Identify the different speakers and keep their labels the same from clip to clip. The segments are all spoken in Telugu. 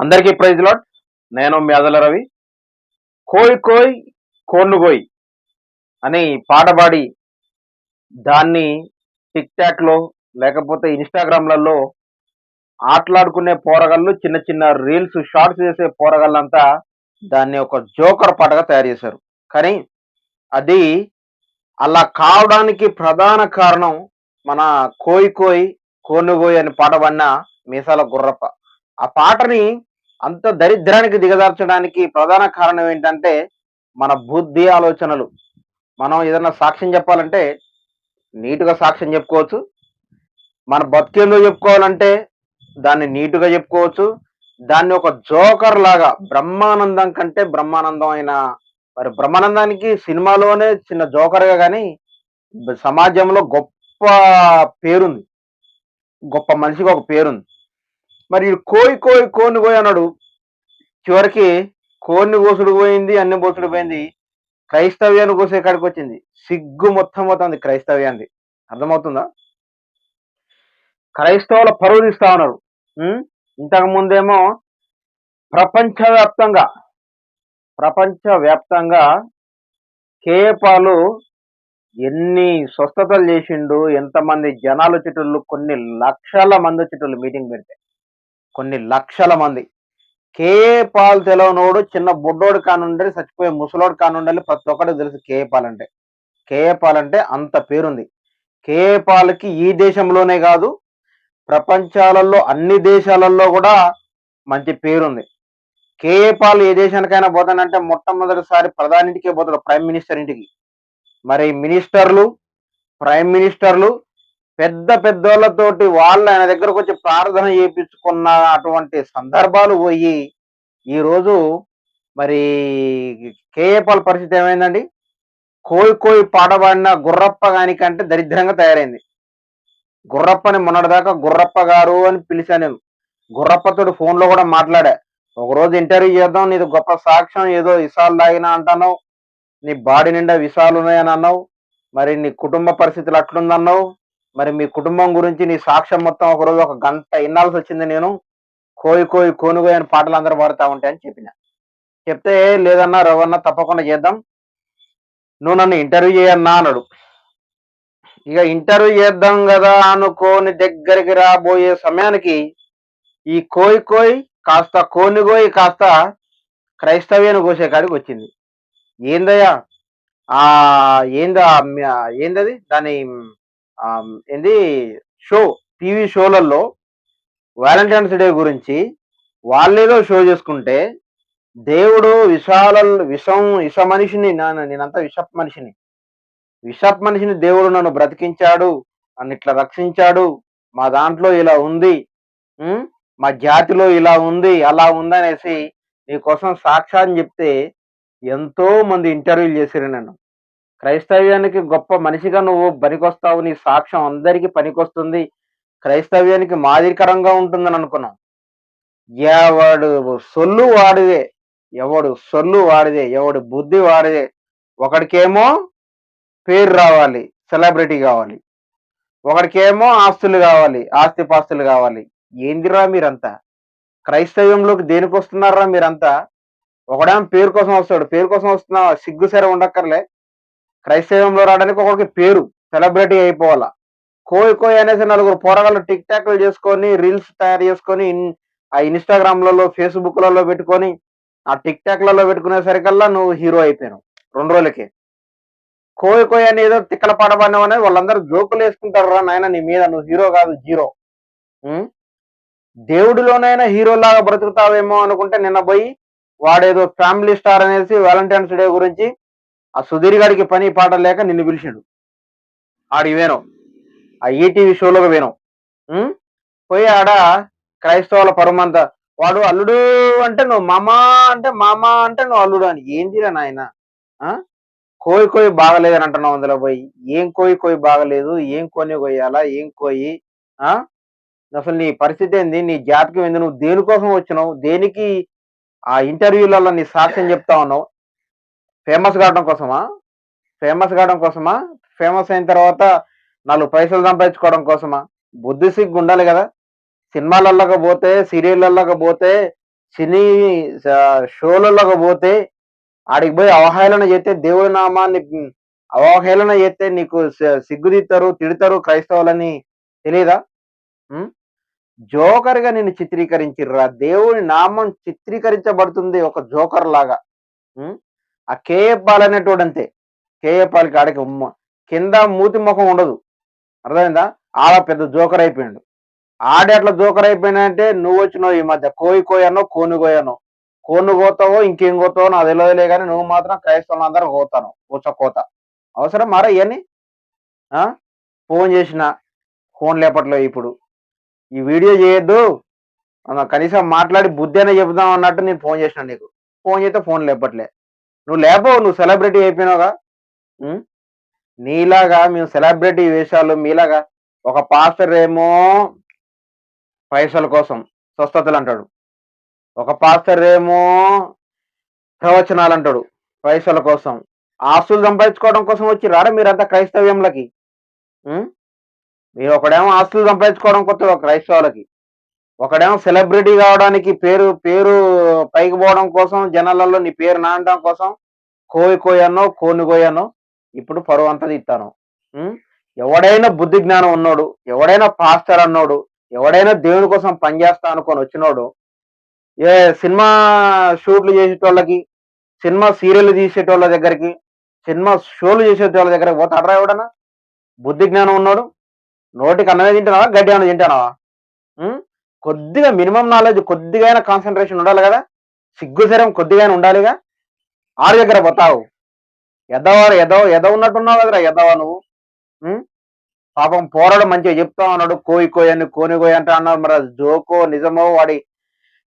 Speaker 1: అందరికీ ప్రైజ్ లాట్. నేను మీ అదల రవి. కోయ్ కోయ్ కోన్నుగోయ్ అని పాట పాడి దాన్ని టిక్ టాక్ లో లేకపోతే ఇన్స్టాగ్రామ్లలో ఆటలాడుకునే పోరగాళ్ళు, చిన్న చిన్న రీల్స్ షార్ట్స్ చేసే పోరగాళ్ళంతా దాన్ని ఒక జోకర్ పాటగా తయారు చేశారు. కానీ అది అలా కావడానికి ప్రధాన కారణం మన కోయ్ కోయ్ కోన్నుగోయ్ అని పాట పాడిన మీసాల గుర్రప్ప. ఆ పాటని అంత దరిద్రానికి దిగజార్చడానికి ప్రధాన కారణం ఏంటంటే మన బుద్ధి ఆలోచనలు. మనం ఏదైనా సాక్ష్యం చెప్పాలంటే నీటుగా సాక్ష్యం చెప్పుకోవచ్చు. మన బతికేందో చెప్పుకోవాలంటే దాన్ని నీటుగా చెప్పుకోవచ్చు. దాన్ని ఒక జోకర్ లాగా బ్రహ్మానందం కంటే బ్రహ్మానందం అయిన మరి బ్రహ్మానందానికి సినిమాలోనే చిన్న జోకర్గా కానీ సమాజంలో గొప్ప పేరుంది. గొప్ప మనిషికి ఒక పేరుంది. మరి ఈడు కోయ్ కోయ్ కోన్ని కోయ్ అన్నాడు. చివరికి కోడిని కోసుడు పోయింది, అన్ని పోసుడు పోయింది, క్రైస్తవ్యాన్ని కోసే కాడికి వచ్చింది. సిగ్గు మొత్తం పోతుంది క్రైస్తవ్యాన్ని. అర్థమవుతుందా? క్రైస్తవుల పరువు తీస్తా ఉన్నారు. ఇంతకు ముందేమో ప్రపంచవ్యాప్తంగా ప్రపంచవ్యాప్తంగా కేపాలు ఎన్ని స్వస్థతలు చేసిండు, ఎంతమంది జనాలు చుట్టూ, కొన్ని లక్షల మంది చుట్టూ మీటింగ్ పెడితే, కొన్ని లక్షల మంది. కేఏ పాల్ తెలవనోడు చిన్న బుడ్డోడు కానుండాలి, చచ్చిపోయే ముసలోడు కానుండాలి, ప్రతి ఒక్కరికి తెలుసు కేఏ పాల్ అంటే. కేఏ పాల్ అంటే అంత పేరుంది. కేఏ పాల్కి ఈ దేశంలోనే కాదు, ప్రపంచాలలో అన్ని దేశాలలో కూడా మంచి పేరుంది. కేఏ పాల్ ఏ దేశానికైనా పోతానంటే మొట్టమొదటిసారి ప్రధాని ఇంటికే పోతాడు, ప్రైమ్ మినిస్టర్ ఇంటికి. మరి మినిస్టర్లు, ప్రైమ్ మినిస్టర్లు పెద్ద పెద్దోళ్ళతోటి వాళ్ళు ఆయన దగ్గరకు వచ్చి ప్రార్థన చేయించుకున్న అటువంటి సందర్భాలు పోయి ఈరోజు మరి కేఏ పాల్ పరిస్థితి ఏమైందండి? కోయ్ కోయ్ పాట పాడిన గుర్రప్ప గానికంటే దరిద్రంగా తయారైంది. గుర్రప్పని మొన్నటిదాకా గుర్రప్ప గారు అని పిలిచా నేను. గుర్రప్పతోటి ఫోన్లో కూడా మాట్లాడా. ఒకరోజు ఇంటర్వ్యూ చేద్దాం, నీది గొప్ప సాక్ష్యం, ఏదో విషాలు తాగినా అంటున్నావు, నీ బాడీ నిండా విషాలు ఉన్నాయని అన్నావు, మరి నీ కుటుంబ పరిస్థితులు అట్లుందన్నావు, మరి మీ కుటుంబం గురించి నీ సాక్ష్యం మొత్తం ఒకరోజు 1 గంట వినాల్సి వచ్చింది నేను. కోయ్ కోయ్ కోనుగోయ్ అని పాటలు అందరూ పాడుతూ ఉంటాయని చెప్పిన. చెప్తే లేదన్నా రవన్నా తప్పకుండా చేద్దాం, నువ్వు నన్ను ఇంటర్వ్యూ చేయన్నా అన్నాడు. ఇక ఇంటర్వ్యూ చేద్దాం కదా అనుకోని దగ్గరికి రాబోయే సమయానికి ఈ కోయ్ కోయ్ కాస్త కోనుగోయ్ కాస్త క్రైస్తవ్యాన్ని కోసే కాడికి వచ్చింది. ఏందయ్యా ఏందది దాని ఏంది షో, టీవీ షోలలో వ్యాలంటైన్స్ డే గురించి వాళ్ళేదో షో చేసుకుంటే, దేవుడు విష మనిషిని, నేనంతా విషప్ మనిషిని దేవుడు నన్ను బ్రతికించాడు, నన్ను ఇట్లా రక్షించాడు, మా దాంట్లో ఇలా ఉంది, మా జాతిలో ఇలా ఉంది, అలా ఉందనేసి నీకోసం సాక్ష్యాన్ని చెప్తే ఎంతో మంది ఇంటర్వ్యూలు చేశారు నన్ను. క్రైస్తవ్యానికి గొప్ప మనిషిగా నువ్వు పనికొస్తావు, నీ సాక్ష్యం అందరికీ పనికొస్తుంది, క్రైస్తవ్యానికి మాదిరికరంగా ఉంటుందని అనుకున్నాం. ఎవడు సొల్లు వాడిదే, ఎవడు బుద్ధి వాడిదే. ఒకడికేమో పేరు రావాలి, సెలబ్రిటీ కావాలి, ఒకడికేమో ఆస్తులు కావాలి, ఆస్తిపాస్తులు కావాలి. ఏందిరా మీరంతా? క్రైస్తవ్యంలోకి దేనికి వస్తున్నారా మీరంతా? ఒకడేమో పేరు కోసం వస్తాడు, పేరు కోసం వస్తున్నా సిగ్గు సరే ఉండక్కర్లే. క్రైస్తవంలో రావడానికి ఒకరికి పేరు, సెలబ్రిటీ అయిపోవాలా. కోయ్ కోయ్ అనేసి 4 పోరగాళ్ళు టిక్ టాక్లు చేసుకొని, రీల్స్ తయారు చేసుకొని, ఆ ఇన్స్టాగ్రామ్లలో, ఫేస్బుక్లలో పెట్టుకొని, ఆ టిక్ టాక్లలో పెట్టుకునేసరికల్లా నువ్వు హీరో అయిపోయావు 2 రోజులకే. కోయ్ కోయ్ అని ఏదో తిక్కల పాట పాడినావు అనేది వాళ్ళందరూ జోకులు వేసుకుంటారు. రా నాయన, నీ మీద నువ్వు హీరో కాదు, జీరో. దేవుడిలోనైనా హీరోలాగా బ్రతుకుతావేమో అనుకుంటే నిన్న పోయి వాడేదో ఫ్యామిలీ స్టార్ అనేసి వ్యాలంటైన్స్ డే గురించి ఆ సుధీర్ గారికి పని పాట లేక నిన్ను పిలిచాడు. ఆడికి వేను, ఆ ఈటీవీ షోలోకి వేను. పోయి ఆడ క్రైస్తవుల పరమంతా వాడు అల్లుడు అంటే నువ్వు మామా అంటే నువ్వు అల్లుడు అని. ఏందిరా నాయన? కోయి కోయి బాగలేదని అంటున్నావు. అందులో పోయి ఏం కోయి కోయి బాగలేదు, ఏం కొని కొయ్యాలా, ఏం కోయి? అసలు నీ పరిస్థితి ఏంది? నీ జాతకం ఏంది? నువ్వు దేనికోసం వచ్చినావు? దేనికి ఆ ఇంటర్వ్యూలలో నీ సాక్ష్యం చెప్తా ఉన్నావు? ఫేమస్ కావడం కోసమా? ఫేమస్ అయిన తర్వాత 4 పైసలు సంపాదించుకోవడం కోసమా? బుద్ధి సిగ్గు ఉండాలి కదా. సినిమాలలోకి పోతే, సీరియళ్ళలోకి పోతే సినీ షోలలోకి పోతే ఆడికి పోయి అవహేళన చేస్తే దేవుడి నామాన్ని అవహేళన చేస్తే నీకు సిగ్గుదిస్తారు, తిడతారు క్రైస్తవులని తెలియదా? ఉం? జోకర్ గా నిన్ను చిత్రీకరించిర్రా. దేవుని నామం చిత్రీకరించబడుతుంది ఒక జోకర్ లాగా. ఉం? ఆ కేఏ పాల్ అనేటోడు అంతే. కేఏ పాల్కి ఆడికి కింద మూతి ముఖం ఉండదు. అర్థమైందా? ఆడ పెద్ద జోకర్ అయిపోయిండు. ఆడి అట్లా జోకర్ అయిపోయినంటే నువ్వు వచ్చినావు ఈ మధ్య కోయి కోయనో కోను కోయనో కోను కోతావో ఇంకేం కోతావో నాకు తెలియదులే కానీ నువ్వు మాత్రం క్రైస్తవులు అందరూ కోతాను కోత అవసరం మారా ఇవన్నీ. ఫోన్ చేసిన ఫోన్ లేపట్లో ఇప్పుడు ఈ వీడియో చేయొద్దు కనీసం మాట్లాడి బుద్ధి అయినా చెబుదాం అన్నట్టు నేను ఫోన్ చేసిన నీకు. ఫోన్ చేస్తే ఫోన్ లేపట్లే. నువ్వు లేపవు, నువ్వు సెలబ్రిటీ అయిపోయినావుగా. నీలాగా మేము సెలబ్రిటీ వేషాలు మీలాగా ఒక పాస్టర్ ఏమో పైసల కోసం స్వస్థతలు అంటాడు, ఒక పాస్టర్ ఏమో ప్రవచనాలు అంటాడు పైసల కోసం, ఆస్తులు సంపాదించుకోవడం కోసం వచ్చి రాడా మీరంతా క్రైస్తవ్యంలకి. మీరు ఒకడేమో ఆస్తులు సంపాదించుకోవడం కొత్త క్రైస్తవులకి, ఒకడేమో సెలబ్రిటీ కావడానికి పేరు పేరు పైకి పోవడం కోసం జనాలలో నీ పేరు నానడం కోసం కోయి కోయనో కోని కోయనో ఇప్పుడు పరువు అంతా తీస్తాను. ఎవడైనా బుద్ధి జ్ఞానం ఉన్నోడు, ఎవడైనా పాస్టర్ అన్నోడు, ఎవడైనా దేవుని కోసం పనిచేస్తా అనుకొని వచ్చినోడు సినిమా షూట్లు చేసేటోళ్ళకి, సినిమా సీరియల్ తీసేటోళ్ళ దగ్గరికి, సినిమా షోలు చేసేటోళ్ళ దగ్గరికి పోతాడరా ఎవడన్నా బుద్ధి జ్ఞానం ఉన్నాడు? నోటికి అన్నమే తింటావా, గడ్డి అన్న తింటానావా? కొద్దిగా మినిమం నాలెడ్జ్, కొద్దిగా కాన్సన్ట్రేషన్ ఉండాలి కదా, సిగ్గు శరం కొద్దిగా ఉండాలిగా. ఆరు దగ్గర పోతావు ఎదవ ఉన్నట్టున్నావు కదరా ఎదవా నువ్వు. పాపం పోరాడు మంచిగా చెప్తా ఉన్నాడు కోయి కోయని కోని కోయి అంటే అన్నాడు. మరి అది జోకో నిజమో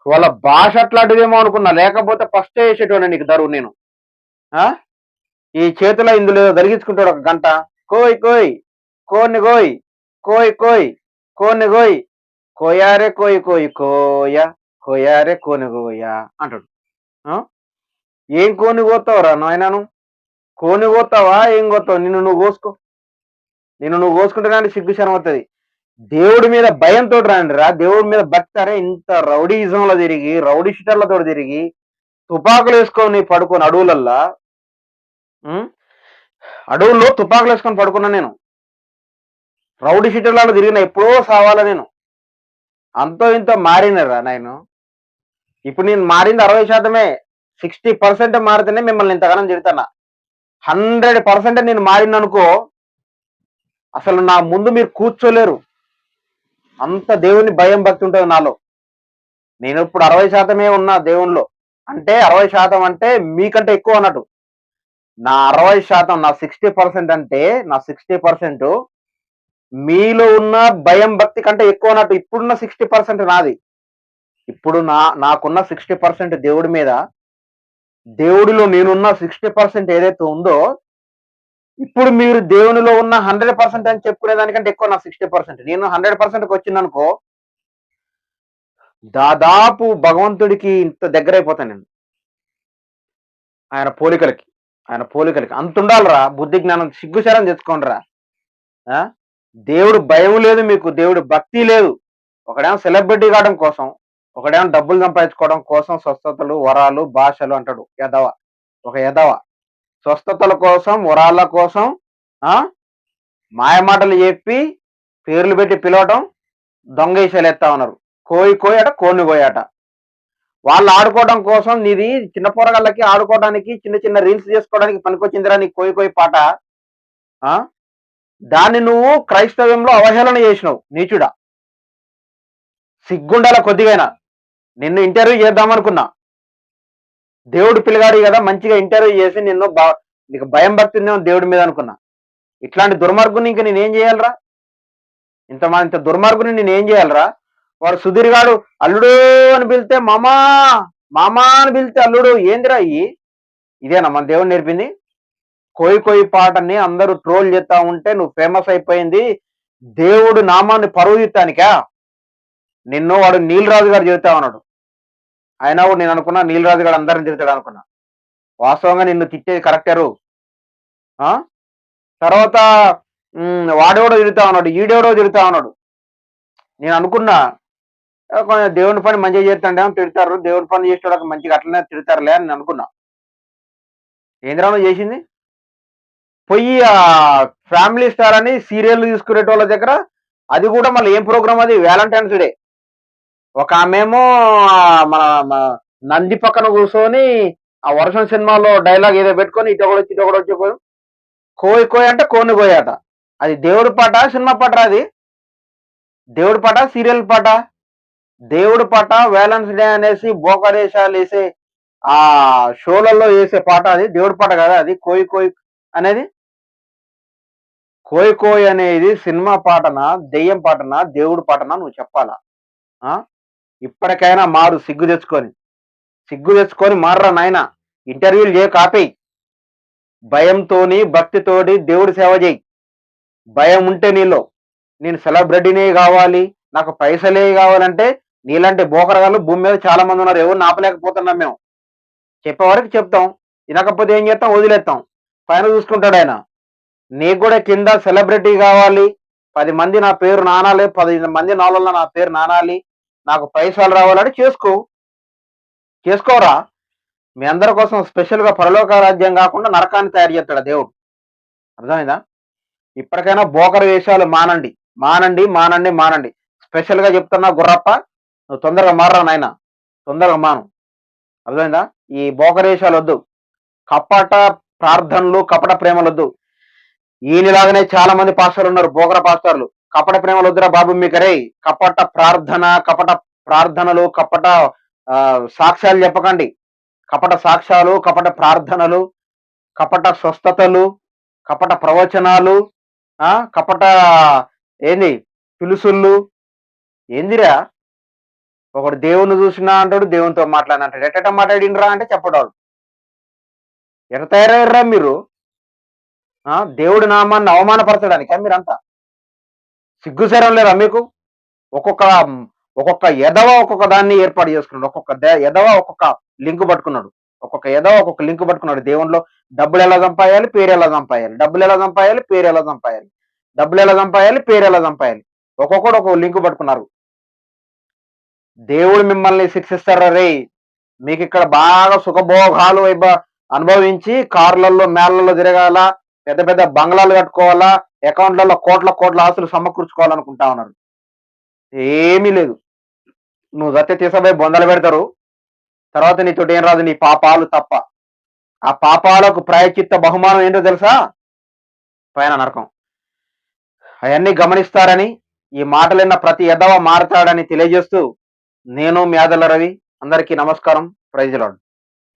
Speaker 1: వాళ్ళ భాష అట్లాంటిదేమో అనుకున్నా, లేకపోతే ఫస్ట్ వేసేటోనే నీకు దరువు నేను. ఈ చేతిలో ఇందులో జరిగించుకుంటాడు ఒక గంట కోయ్ కోయ్ కోన్ని కోయ్ కోయ్ కోయ్ కోన్ని కోయ్ కోయారే కోయి కోయి కోయ కోయారే కోని కోయ అంటాడు. ఏం కోని కోస్తావురా నాయనను? కోని కోస్తావా ఏం కోస్తావు? నిన్ను నువ్వు కోసుకుంటే కానీ సిగ్గు శరం అవుతుంది. దేవుడి మీద భయంతో రండి రా, దేవుడి మీద భక్తారే. ఇంత రౌడీజంలో తిరిగి రౌడీ షీటర్లతో తిరిగి తుపాకులు వేసుకొని పడుకొని అడవుల్లో తుపాకులు వేసుకొని పడుకున్నా నేను. రౌడీ షీటర్లలో తిరిగిన ఎప్పుడో సావాలా నేను. అంతో ఇంతో మారినరా నేను. ఇప్పుడు నేను మారింది 60%. 60% మారితేనే మిమ్మల్ని ఇంతగానం తిడతానా. 100% నేను మారిననుకో అసలు నా ముందు మీరు కూర్చోలేరు. అంత దేవుని భయం భక్తి ఉంటుంది నాలో. నేను ఇప్పుడు 60% ఉన్నా దేవునిలో. అంటే 60% అంటే మీకంటే ఎక్కువ అన్నట్టు. నా 60%, నా 60% అంటే నా 60% మీలో ఉన్న భయం భక్తి కంటే ఎక్కువ అన్నట్టు. ఇప్పుడున్న 60% నాది. ఇప్పుడు నాకున్న 60% దేవుడి మీద, దేవుడిలో నేనున్న 60% ఏదైతే ఉందో, ఇప్పుడు మీరు దేవునిలో ఉన్న 100% అని చెప్పుకునే దానికంటే ఎక్కువ నా 60%. నేను 100%కి వచ్చిందనుకో దాదాపు భగవంతుడికి ఇంత దగ్గర అయిపోతాను నేను. ఆయన పోలికలకి అంత ఉండాలిరా. బుద్ధి జ్ఞానం సిగ్గుశరం తెచ్చుకోండిరా. దేవుడు భయం లేదు మీకు, దేవుడు భక్తి లేదు. ఒకడేమో సెలబ్రిటీ కావడం కోసం, ఒకడేమో డబ్బులు సంపాదించుకోవడం కోసం స్వస్థతలు వరాలు భాషలు అంటాడు ఒక ఎదవ. స్వస్థతల కోసం వరాల కోసం మాయమాటలు చెప్పి పేర్లు పెట్టి పిలవటం, దొంగ ఈశాలు ఎత్తా ఉన్నారు. కోయి కోయట కోని కోయట. వాళ్ళు ఆడుకోవడం కోసం నీది చిన్న పోరగాళ్ళకి ఆడుకోవడానికి చిన్న చిన్న రీల్స్ చేసుకోవడానికి పనికొచ్చిందిరా నీ కోయి కోయి పాట. దాన్ని నువ్వు క్రైస్తవ్యంలో అవహేళన చేసినావు నీచుడా. సిగ్గుండాల కొద్దిగైనా. నిన్ను ఇంటర్వ్యూ చేద్దామనుకున్నా, దేవుడు పిల్లగాడి కదా, మంచిగా ఇంటర్వ్యూ చేసి నీకు భయం భక్తి దేవుడి మీద అనుకున్నా. ఇట్లాంటి దుర్మార్గుని ఇంక నేనేం చేయాలరా? ఇంత దుర్మార్గుని నేనేం చేయాలరా? వాడు సుధీర్ గాడు అల్లుడు అని పిలిస్తే మామా అని పిలిస్తే అల్లుడు. ఏందిరా ఇదేనా మన దేవుడు నేర్పింది? కోయి కోయి పాటని అందరూ ట్రోల్ చేస్తా ఉంటే నువ్వు ఫేమస్ అయిపోయింది దేవుడు నామాన్ని పరువు తీస్తానికా? నిన్ను వాడు నీలరాజు గారు చెబుతా ఉన్నాడు. అయినా కూడా నేను అనుకున్నా నీలరాజు గారు అందరిని తిడతాడు అనుకున్నా. వాస్తవంగా నిన్ను తిట్టేది కరెక్టరు. తర్వాత వాడెవడో తిడుతా ఉన్నాడు, ఈడెవడో తిడుతా ఉన్నాడు. నేను అనుకున్నా కొంచెం దేవుని పని మంచిగా చేస్తుండేమో తిడతారు. దేవుని పని చేసేటోళ్ళకి మంచిగా అట్లనే తిడతారులే అని అనుకున్నా. ఏందిరా నువ్వు చేసింది? పొయ్యి ఫ్యామిలీ స్టార్ అని సీరియల్‌లు తీసుకునేటోళ్ళ దగ్గర అది కూడా మళ్ళీ ఏం ప్రోగ్రామ్ అది 'వ్యాలంటైన్స్ డే.' ఒక ఆమేమో మన మ నంది పక్కన కూర్చొని ఆ 'వర్షం' సినిమాలో డైలాగ్ ఏదో పెట్టుకొని ఇటొకడొచ్చి, ఇటొకడొచ్చి కోయ్ కోయ్ అంటే కోడిని కోయట. అది దేవుడి పాటా? సినిమా పాటరా అది? దేవుడి పాటా? సీరియల్ పాటా? దేవుడి పాట 'వేలన్స్ డే' అనేసి బోకరేషాలేసే ఆ షోలలో ఏసే పాట అది. దేవుడి పాట కాదా అది 'కోయ్ కోయ్' అనేది? 'కోయ్ కోయ్' అనేది సినిమా పాటనా? దెయ్యం పాటనా? దేవుడి పాటనా? నువ్వు చెప్పాలా? ఆ! ఇప్పటికైనా మారు సిగ్గు తెచ్చుకొని. సిగ్గు తెచ్చుకొని మారురా నాయనా! ఇంటర్వ్యూలు చేయకు ఆపేయ్. భయంతోని, భక్తితోటి దేవుడి సేవ చెయ్యి. భయం ఉంటే నీలో. నేను సెలబ్రిటీనే గావాలి, నాకు పైసలే గావాలంటే నీలాంటి బోకరగాళ్ళు భూమి మీద చాలా మందున్నారు. ఎవరిని ఆపలేకపోతున్నాం మేము. చెప్పేవరకు చెప్తాం. ఇనకపోతే ఏం చేత్తాం? వదిలేత్తాం. పైన చూసుకుంటాడాయన. నీకు గూడా కింద సెలబ్రిటీ గావాలి, 10 మంది నా పేరు నానాలి, 10 మంది నోళ్ళలో నా పేరు నానాలి, నాకు పైసలు రావాలంటే చేసుకో. చేసుకోరా. మీ అందరి కోసం స్పెషల్‌గా పరలోక రాజ్యం గాకుండా నరకాన్ని తయారు చేత్తాడు ఆ దేవుడు. అర్థమైందా? ఇప్పటికైనా బోకరు వేషాలు మానండి. మానండి, మానండి, మానండి. స్పెషల్‌గా చెప్తున్నా గుర్రప్ప, నువ్వు తొందరగా మారురా నాయనా! తొందరగా మాను. అర్థమైందా? ఈ బోకరేషాలొద్దు. కపట ప్రార్థనలు, కపట ప్రేమలొద్దు. ఈయనలాగానే చాలా మంది పాస్టర్లున్నారు. బోకర పాస్టర్లు. కపట ప్రేమలొద్దురా బాబు మీకరేయ్! కపట ప్రార్థన, కపట ప్రార్థనలు, కపట సాక్ష్యాలు చెప్పకండి. కపట సాక్ష్యాలు, కపట ప్రార్థనలు, కపట స్వస్థతలు, కపట ప్రవచనాలు, కపట ఏంది పిలుసుళ్ళు. ఏందిరా? ఒకడు దేవుడిని చూసినా అంటాడు, దేవునితో మాట్లాడినా అంటాడు. ఎట్ట మాట్లాడిండ్రా అంటే చెప్పడాడు. ఎట్ట తయారయ్యారురా మీరు? దేవుడి నామాన్ని అవమానపరచడానికా మీరంతా? సిగ్గుశరం లేదా మీకు? ఒక్కొక్క ఒక్కొక్క ఎదవ ఒక్కొక్క దాన్ని ఏర్పాటు చేసుకున్నాడు. ఒక్కొక్క ఎదవ ఒక్కొక్క లింక్ పట్టుకున్నాడు. ఒక్కొక్క ఎదవ ఒక్కొక్క లింక్ పట్టుకున్నాడు. దేవునిలో డబ్బులెలా సంపాయాలి? పేరెలా సంపాయాలి? డబ్బులెలా సంపాయాలి? పేరెలా సంపాయాలి? డబ్బులెలా సంపాయాలి? పేరెలా సంపాయాలి? ఒక్కొక్కడు ఒక్కొక్క లింక్ పట్టుకున్నారు. దేవుడు మిమ్మల్ని శిక్షిస్తారా రేయ్! మీకిక్కడ బాగా సుఖభోగాలు అనుభవించి కార్‌లలో, మేళ్ళలో తిరగాల, పెద్ద పెద్ద బంగ్లాలు కట్టుకోవాలా, అకౌంట్‌లలో కోట్ల కోట్ల ఆస్తులు సమకూర్చుకోవాలనుకుంటా ఉన్నారు. ఏమీ లేదు. నువ్వు సత్య తీసపోయి బొందలు పెడతారు. తర్వాత నీతోటి ఏం రాదు నీ పాపాలు తప్ప. ఆ పాపాలకు ప్రాయశ్చిత్త బహుమానం ఏంటో తెలుసా? పైన నరకం. అయన్నీ గమనిస్తారని, ఈ మాటలిన్న ప్రతి ఎదవ మారతాడని తెలియజేస్తూ, నేను మీ ఆదెల రవి. అందరికీ నమస్కారం. Praise lord.